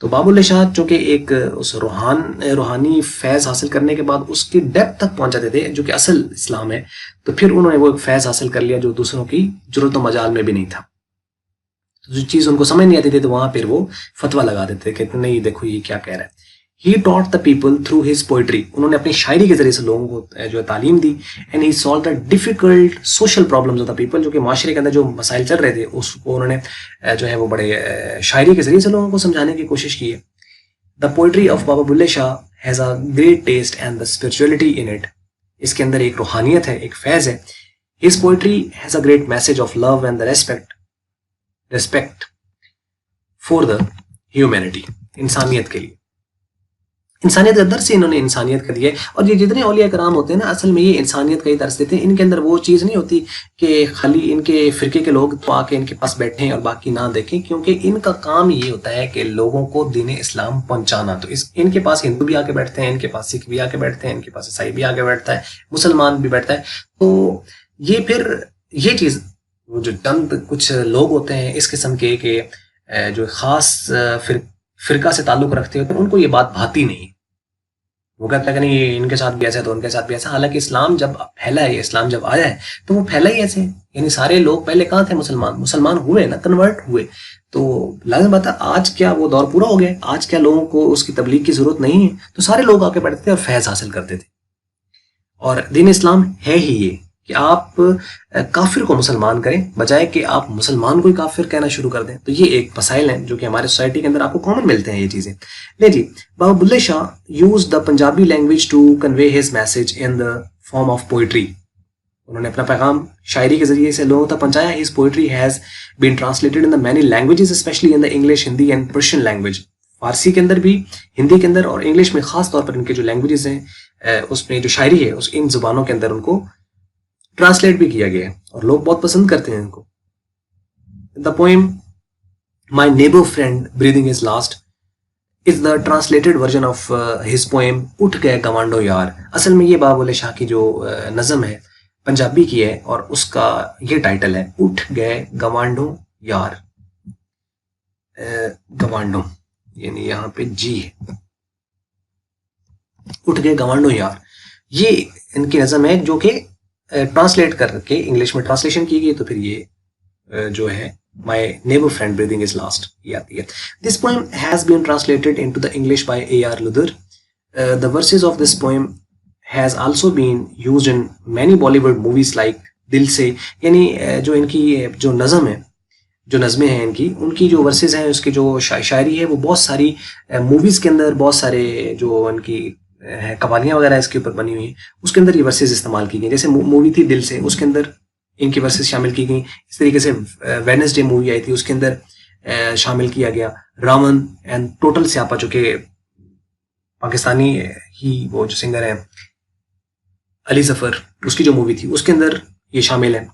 تو باب اللہ شاہ چونکہ ایک اس روحانی فیض حاصل کرنے کے بعد اس کی ڈیپتھ تک پہنچ جاتے تھے جو کہ اصل اسلام ہے، تو پھر انہوں نے وہ ایک فیض حاصل کر لیا جو دوسروں کی جرت و مجال میں بھی نہیں تھا. جو چیز ان کو سمجھ نہیں آتی تھی تو وہاں پھر وہ فتویٰ لگا دیتے کہ نہیں دیکھو یہ کیا کہہ رہا ہے. He taught the people through his poetry. انہوں نے اپنی شاعری کے ذریعے سے لوگوں کو جو تعلیم دی. And he solved the difficult social problems of the people. جو کہ معاشرے کے اندر جو مسائل چل رہے تھے اس کو انہوں نے جو ہے وہ بڑے شاعری کے ذریعے سے لوگوں کو سمجھانے کی کوشش کی ہے. The poetry of بابا بلے شاہ has a great taste and the spirituality in it. اس کے اندر ایک روحانیت ہے، ایک فیض ہے. His poetry has a great message of love and the respect for the humanity. انسانیت کے لیے، انسانیت کا درس انہوں نے انسانیت کا دیا ہے. اور یہ جتنے اولیاء کرام ہوتے ہیں نا اصل میں یہ انسانیت کا ہی درس دیتے ہیں. ان کے اندر وہ چیز نہیں ہوتی کہ خالی ان کے فرقے کے لوگ تو آ کے ان کے پاس بیٹھیں اور باقی نہ دیکھیں، کیونکہ ان کا کام یہ ہوتا ہے کہ لوگوں کو دین اسلام پہنچانا. تو ان کے پاس ہندو بھی آ کے بیٹھتے ہیں، ان کے پاس سکھ بھی آ کے بیٹھتے ہیں، ان کے پاس عیسائی بھی آ کے بیٹھتا ہے، مسلمان بھی بیٹھتا ہے. تو یہ پھر یہ چیز وہ جو چند کچھ لوگ ہوتے ہیں اس قسم کے کہ جو خاص فرقہ سے تعلق رکھتے ہوتے ہیں ان کو یہ بات بھاتی نہیں. وہ کہتا ہے کہ نہیں ان کے ساتھ بھی ایسا ہے تو ان کے ساتھ بھی ایسا. حالانکہ اسلام جب پھیلا ہے، اسلام جب آیا ہے تو وہ پھیلا ہی ایسے. یعنی سارے لوگ پہلے کہاں تھے؟ مسلمان ہوئے نا، کنورٹ ہوئے. تو لازم بات ہے آج کیا وہ دور پورا ہو گیا؟ آج کیا لوگوں کو اس کی تبلیغ کی ضرورت نہیں ہے؟ تو سارے لوگ آ کے بیٹھتے تھے اور فیض حاصل کرتے تھے. اور دین اسلام ہے ہی یہ کہ آپ کافر کو مسلمان کریں بجائے کہ آپ مسلمان کو ہی کافر کہنا شروع کر دیں. تو یہ ایک مسائل ہیں جو کہ ہمارے سوسائٹی کے اندر آپ کو کامن ملتے ہیں یہ چیزیں. لے جی، Baba Bulleh Shah use the Punjabi language to convey his message in the form of poetry. انہوں نے اپنا پیغام شاعری کے ذریعے سے لوگوں تک پہنچایا. His poetry has been translated in the many languages especially in the English, Hindi and Persian language. فارسی کے اندر بھی، ہندی کے اندر اور انگلش میں خاص طور پر ان کے جو لینگویجز ہیں اس میں جو شاعری ہے ان زبانوں کے اندر ان کو ٹرانسلیٹ بھی کیا گیا ہے اور لوگ بہت پسند کرتے ہیں ان کو. The poem my neighbour friend breathing is last is the translated version of his poem اٹھ گئے گوانڈو یار. اصل میں یہ بابا بلے شاہ کی جو نظم ہے پنجابی کی ہے اور اس کا یہ ٹائٹل ہے اٹھ گئے گوانڈو یار. گوانڈو یعنی یہاں پہ جی ہے، اٹھ گئے گوانڈو یار. یہ ان کی نظم ہے جو کہ ٹرانسلیٹ کر کے انگلش میں ٹرانسلیشن کی گئی. تو پھر یہ جو ہے my neighbour friend breathing is last یہ آتی ہے. This poem has been translated into the English by A R Luther. The verses of this poem has also been used in many Bollywood movies like Dil Se. یعنی جو ان کی جو نظم ہے، جو نظمیں ہیں ان کی جو ورسز ہیں، اس کی جو شاعری ہے وہ بہت ساری موویز کے اندر، بہت سارے جو ان کی قوالیاں وغیرہ اس کے اوپر بنی ہوئی ہیں اس کے اندر یہ ورسز استعمال کی گئی. جیسے مووی تھی دل سے، اس کے اندر ان کی ورسز شامل کی گئی. اس طریقے سے ویڈنسڈے مووی آئی تھی، اس کے اندر شامل کیا گیا راون اینڈ ٹوٹل سیاپا جو کہ پاکستانی ہی وہ جو سنگر ہیں علی ظفر، اس کی جو مووی تھی اس کے اندر یہ شامل ہے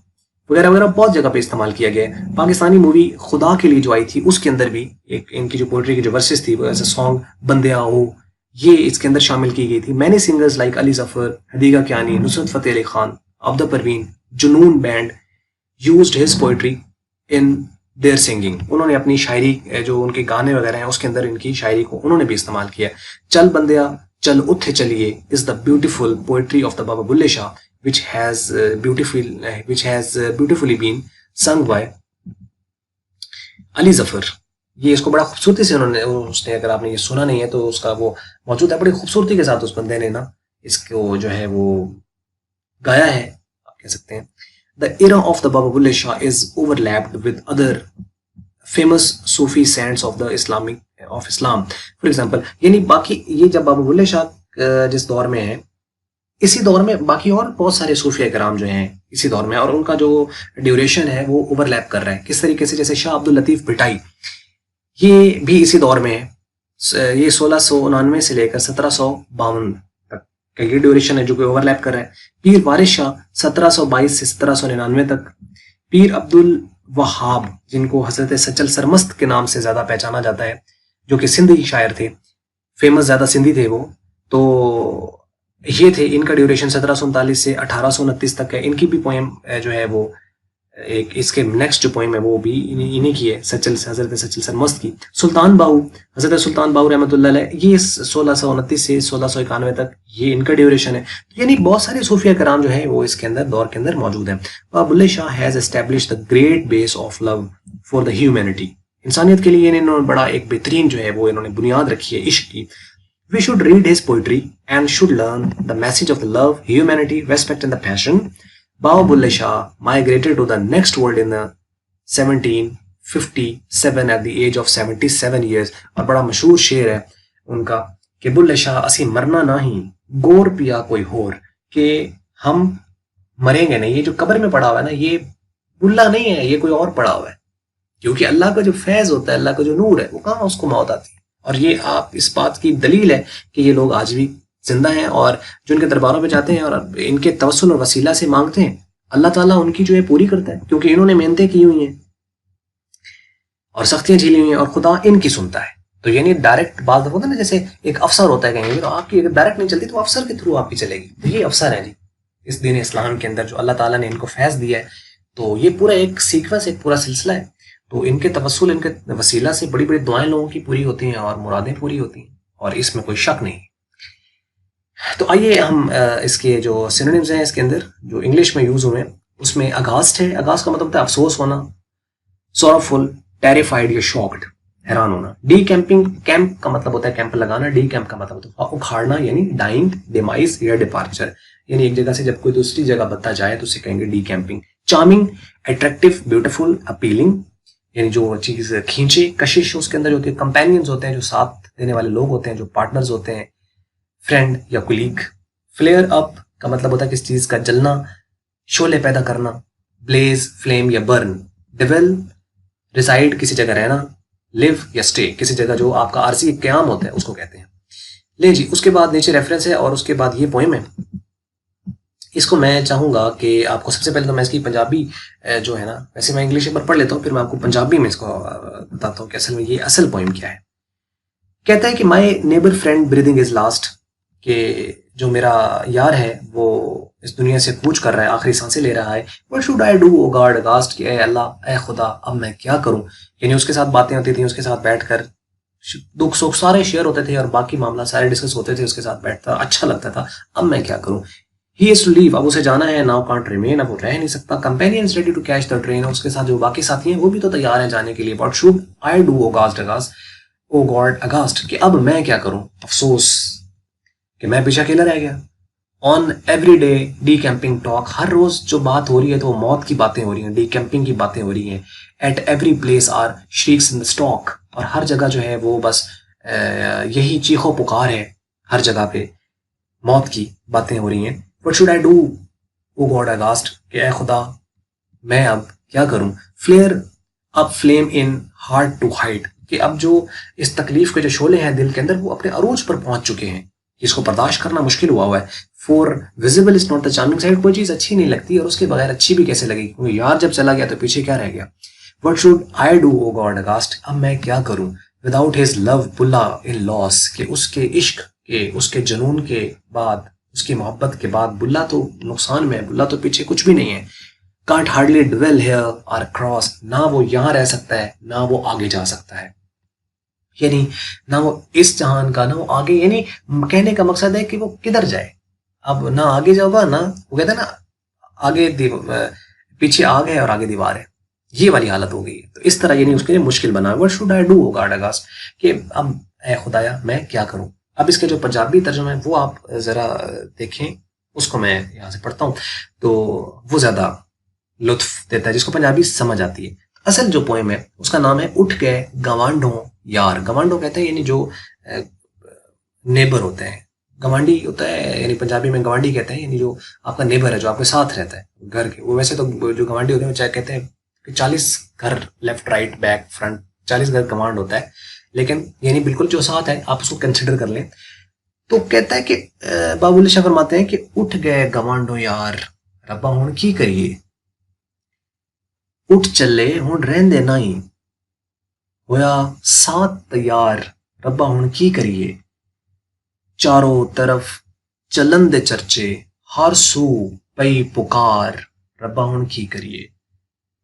وغیرہ وغیرہ. بہت جگہ پہ استعمال کیا گیا ہے. پاکستانی مووی خدا کے لیے جو آئی تھی اس کے اندر بھی ایک ان کی جو پوئٹری کی جو ورسز تھی وہ ایسا سانگ بندے آؤ یہ اس کے اندر شامل کی گئی تھی. Many singers like Ali Zafar, Hadiqa Kiani, Nusrat Fateh Ali Khan, Abida Parveen, Junoon band used his poetry in their singing. انہوں نے اپنی شاعری جو ان کے گانے وغیرہ ہیں اس کے اندر ان کی شاعری کو انہوں نے بھی استعمال کیا. چل بندیا چل اتھے چلیے is the beautiful poetry of the Baba Bulleh Shah which has beautifully been sung by Ali Zafar. یہ اس کو بڑا خوبصورتی سے اس نے اگر آپ نے یہ سنا نہیں ہے تو اس کا وہ موجود ہے، بڑی خوبصورتی کے ساتھ اس بندے نے نا اس کو جو ہے وہ گایا ہے آپ کہہ سکتے ہیں. The era of the Baba Bulle Shah is overlapped with other famous Sufi saints of the Islam. For example یعنی باقی یہ جب بابا بلے شاہ جس دور میں ہیں اسی دور میں باقی اور بہت سارے صوفیہ کرام جو ہیں اسی دور میں، اور ان کا جو ڈیوریشن ہے وہ اوور لیپ کر رہا ہے. کس طریقے سے؟ جیسے شاہ عبداللطیف بھٹائی یہ بھی اسی دور میں ہے. یہ 1699 سے لے کر 1752 تک کا یہ ڈیوریشن ہے جو کہ اوور لیپ کر رہا ہے. پیر وارث شاہ 1722 سے 1799 تک. پیر عبد الوہاب جن کو حضرت سچل سرمست کے نام سے زیادہ پہچانا جاتا ہے، جو کہ سندھی شاعر تھے، فیمس زیادہ سندھی تھے وہ، تو یہ تھے. ان کا ڈیوریشن 1739 سے 1829 تک ہے. ان کی بھی پوئم جو ہے وہ ایک اس کے نیکسٹ جو پوئم ہے وہ بھی انہیں کی ہے، حضرت سچل سرمست کی. سلطان باہو، حضرت سلطان باہو رحمۃ اللہ علیہ، یہ 1629 سے 1691 تک یہ ان کا ڈیوریشن ہے. یعنی بہت سارے صوفیہ کرام جو ہیں وہ اس کے اندر دور کے اندر موجود ہیں. Bulleh Shah has establish the great base of love for the humanity. انسانیت کے لیے انہوں نے بڑا ایک بہترین جو ہے وہ انہوں نے بنیاد رکھی ہے عشق کی. We should read his poetry and should learn the message of the love, humanity, respect and the passion. Baba Bulle Shah migrated to the next world in the 1757 at the age of 77 years. اور بڑا مشہور شعر ہے ان کا کہ بلے شاہ اسی مرنا نہیں گور پیا کوئی ہور، کہ ہم مریں گے نہیں. یہ جو قبر میں پڑا ہوا ہے نا، یہ بلا نہیں ہے، یہ کوئی اور پڑا ہوا ہے. کیونکہ اللہ کا جو فیض ہوتا ہے، اللہ کا جو نور ہے، وہ کہاں اس کو موت آتی ہے. اور یہ آپ اس بات کی دلیل ہے کہ یہ لوگ آج بھی زندہ ہیں، اور جو ان کے درباروں میں جاتے ہیں اور ان کے توسل اور وسیلہ سے مانگتے ہیں، اللہ تعالیٰ ان کی جو ہے پوری کرتا ہے، کیونکہ انہوں نے محنتیں کی ہوئی ہیں اور سختیاں جھیلی ہوئی ہیں، اور خدا ان کی سنتا ہے. تو یعنی ڈائریکٹ بات ہوتا ہے نا، جیسے ایک افسر ہوتا ہے کہیں تو آپ کی اگر ڈائریکٹ نہیں چلتی تو افسر کے تھرو آپ کی چلے گی. تو یہ افسر ہیں جی اس دین اسلام کے اندر جو اللہ تعالیٰ نے ان کو فیض دیا ہے. تو یہ پورا ایک سیکوینس، ایک پورا سلسلہ ہے. تو ان کے توسل، ان کے وسیلہ سے بڑی بڑی دعائیں لوگوں کی پوری ہوتی ہیں اور مرادیں پوری ہوتی ہیں، اور اس میں کوئی شک نہیں. تو آئیے ہم اس کے جو سینونیمز ہیں اس کے اندر جو انگلش میں یوز ہوئے ہیں، اس میں اگاسٹ ہے. اگاسٹ کا مطلب ہوتا ہے افسوس ہونا، سورفل، ٹیریفائڈ یا شاکڈ، حیران ہونا. ڈی کیمپنگ، کیمپ کا مطلب ہوتا ہے کیمپ لگانا. ڈی کیمپ کا مطلب ہوتا ہے اکھاڑنا، یعنی ڈائنگ، ڈیمائز یا ڈپارچر، یعنی ایک جگہ سے جب کوئی دوسری جگہ بتا جائے تو اسے کہیں گے D camping. Charming, attractive, beautiful, appealing, یعنی جو چیز کھینچے. کشش اس کے اندر جو ہوتی ہے. کمپینینز ہوتے ہیں جو ساتھ دینے والے لوگ ہوتے ہیں، جو پارٹنرز ہوتے ہیں، فرینڈ یا کولیگ. فلیئر اپ کا مطلب ہوتا ہے کس چیز کا جلنا، شعلے پیدا کرنا. بلیز، فلیم یا برن. ڈویل، ریسائڈ، کسی جگہ رہنا. لیو یا اسٹے، کسی جگہ جو آپ کا عارضی قیام ہوتا ہے اس کو کہتے ہیں. لے جی، اس کے بعد نیچے ریفرنس ہے اور اس کے بعد یہ پوئم ہے. اس کو میں چاہوں گا کہ آپ کو سب سے پہلے تو میں اس کی پنجابی جو ہے نا، ویسے میں انگلش ایک بار پڑھ لیتا ہوں، پھر میں آپ کو پنجابی میں اس کو بتاتا ہوں کہ اصل میں یہ اصل پوئم کیا ہے. کہتا ہے کہ my neighbour friend breathing is last, کہ جو میرا یار ہے وہ اس دنیا سے کوچ کر رہا ہے، آخری سانسیں لے رہا ہے. What should I do oh God aghast, کہ اے اللہ، اے خدا، اب میں کیا کروں. یعنی اس کے ساتھ باتیں ہوتی تھیں، اس کے ساتھ بیٹھ کر دکھ سکھ سارے شیئر ہوتے تھے اور باقی معاملہ سارے ڈسکس ہوتے تھے. اس کے ساتھ بیٹھتا، اچھا لگتا تھا. اب میں کیا کروں. He is to leave، اب اسے جانا ہے. Now can't remain، اب وہ رہ نہیں سکتا. Companions ready to catch the train، اس کے ساتھ جو باقی ساتھی ہیں وہ بھی تو تیار ہیں جانے کے لیے. What should I do oh God aghast، کہ اب میں کیا کروں. افسوس کہ میں پیچھے اکیلا رہ گیا. On every day the camping talk, ہر روز جو بات ہو رہی ہے تو وہ موت کی باتیں ہو رہی ہیں، ڈی کیمپنگ کی باتیں ہو رہی ہیں. At every place are shrieks in the stock، اور ہر جگہ جو ہے وہ بس یہی چیخو پکار ہے، ہر جگہ پہ موت کی باتیں ہو رہی ہیں. What should I do oh God aghast، کہ اے خدا میں اب کیا کروں. Flare up flame in hard to hide, کہ اب جو اس تکلیف کے جو شعلے ہیں دل کے اندر وہ اپنے عروج پر پہنچ چکے ہیں، اس کو برداشت کرنا مشکل ہوا ہے. For visible is not the charming side, کوئی چیز اچھی نہیں لگتی اور اس کے بغیر اچھی بھی کیسے لگے گی. یار جب چلا گیا تو پیچھے کیا رہ گیا. What should I do oh God aghast، اب میں کیا کروں. Without his love بلا in loss، کہ اس کے عشق کے، اس کے جنون کے بعد، اس کی محبت کے بعد بلا تو نقصان میں ہے، بلا تو پیچھے کچھ بھی نہیں ہے. Can't hardly dwell here or cross، نہ وہ یہاں رہ سکتا ہے نہ وہ آگے جا سکتا ہے. یعنی نہ وہ اس جہان کا نہ وہ آگے، یعنی کہنے کا مقصد ہے کہ وہ کدھر جائے. اب نہ آگے جاؤ گا، نہ وہ کہتے ہیں نا آگے پیچھے آگ ہے اور آگے دیوار ہے، یہ والی حالت ہو گئی. تو اس طرح یعنی اس کے لیے مشکل بنا. What should I do oh God aghast، کہ اب اے خدایا میں کیا کروں. اب اس کے جو پنجابی ترجمہ ہے وہ آپ ذرا دیکھیں، اس کو میں یہاں سے پڑھتا ہوں تو وہ زیادہ لطف دیتا ہے جس کو پنجابی سمجھ آتی ہے. اصل جو پوئم ہے اس کا نام ہے اٹھ گئے گوانڈوں یار. گوانڈوں کہتے ہیں یعنی جو نیبر ہوتے ہیں. گوانڈی ہوتا ہے یعنی پنجابی میں گوانڈی کہتے ہیں، یعنی جو آپ کا نیبر ہے، جو آپ کے ساتھ رہتا ہے گھر کے. وہ ویسے تو جو گوانڈی ہوتے ہیں وہ چاہے کہتے ہیں کہ 40 گھر لیفٹ رائٹ بیک فرنٹ، 40 گھر گوانڈ ہوتا ہے، لیکن یعنی بالکل جو ساتھ ہے آپ اس کو کنسیڈر کر لیں. تو کہتا ہے کہ بابو اللہ شاہ فرماتے ہیں کہ اٹھ گئے گوانڈوں یار ربا ہن کی کریے، اٹھ چلے ہن رہندے نہیں، ہویا ساتھ تیار ربا ہن کی کریے. چاروں طرف چلن دے چرچے، ہر سو پئی پکار ربا ہن کی کریے.